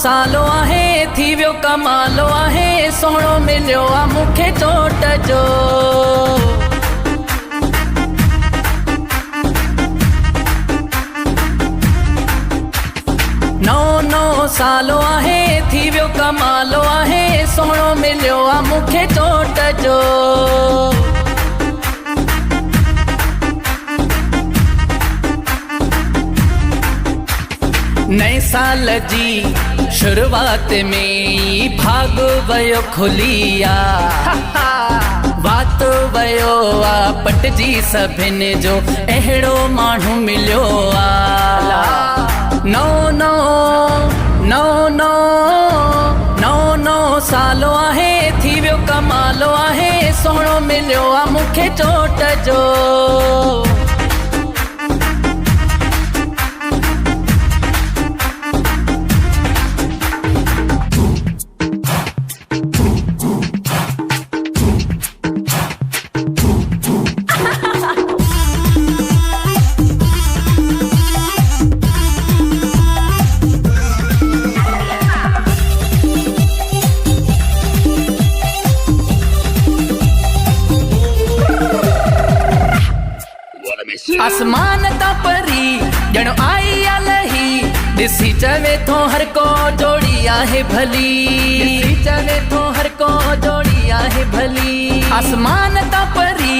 सालो आहे थी वियो कमालो आहे सोहणो मिलियो आ मूंखे चोट जो। नौ सालो आहे थी वियो कमालो आहे सोहणो मिलियो आ मूंखे चोट जो। नए साल जी शुरुआत में भाग वयो खुलिया बात वयो आ पटजी सभिनि जो अहिड़ो माण्हू मिलियो आ। नौ सालो आहे थी वियो कमालो आहे सोहणो मिलियो आ मूंखे चोट जो। आसमान ता परी ॼणो आई आ लही ॾिसी चवे थो हर को जोड़ी आहे भली। ॾिसी चवे थो हर को जोड़ी आहे भली। आसमान ता परी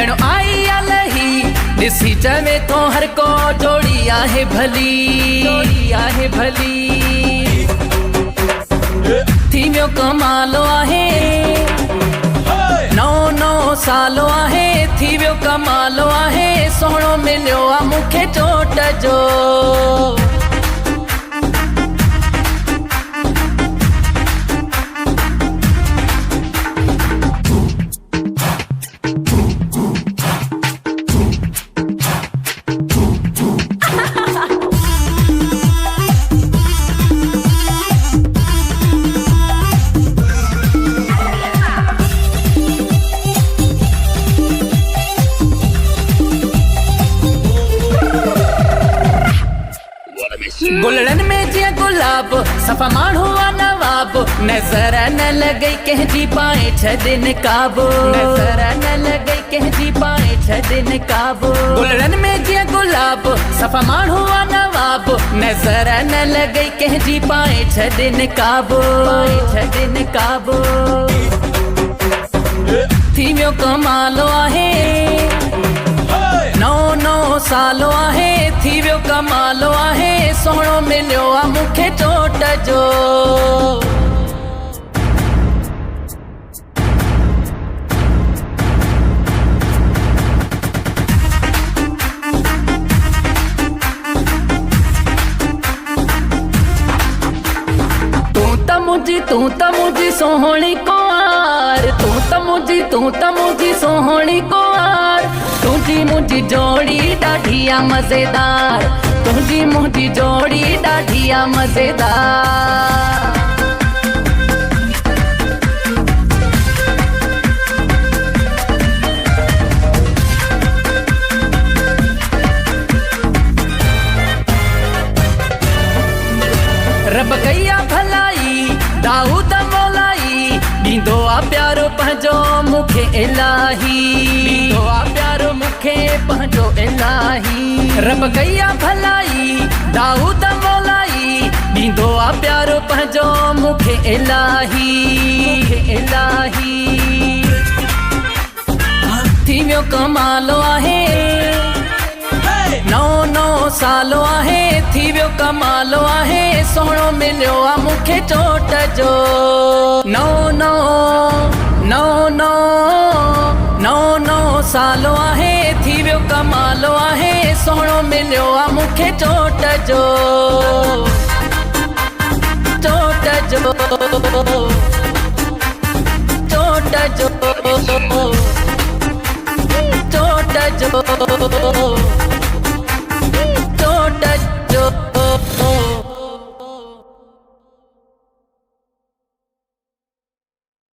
ॼणो आई आ लही ॾिसी चवे थो हर को जोड़ी आहे भली। जोड़ी आहे भली। थी वियो कमालो आहे नौ सालो आहे थी वियो कमालो आहे सोहणो मिलियो आ मूंखे चोट जो। गुलड़न में जिया गुलाब सफ़ा माण्हू आ नवाब नज़र न लॻई कंहिंजी पाए छॾे निकाब। नज़र न लॻई कंहिंजी पाए छॾे निकाब। गुलड़न में जिया गुलाब सफ़ा माण्हू आ नवाब नज़र न लॻई कंहिंजी पाए छॾे निकाब। पाए छॾे निकाब। थी वियो कमालो आहे नौ सालो आहे थी वियो कमालो आहे सोहणो मिलियो आ मूंखे चोट जो। तू त मुझी सोहणी कुंवार तू त मुझी सोहणी कुंवार तुझी मुझी जोड़ी ॾाढी आ मज़ेदार। तुझी मुझी जोड़ी ॾाढी आ मज़ेदार। रब कया भलाई दाऊद मौलाई ॾींदो आ प्यारो पंहिंजो मूंखे इलाही। ॾींदो आ प्यारो मूंखे पंहिंजो इलाही। रब कया भलाई दाऊद मौलाई ॾींदो आ प्यारो पंहिंजो मूंखे इलाही। मूंखे इलाही। थी वियो कमालो आहे नौ सालो आहे थी वियो कमालो आहे सोहणो मिलियो आ मूंखे चोट जो। नौ सालो आहे थी वियो कमालो आहे सोहणो मिलियो आ मूंखे चोट जो। चोट जो। चोट जो। हो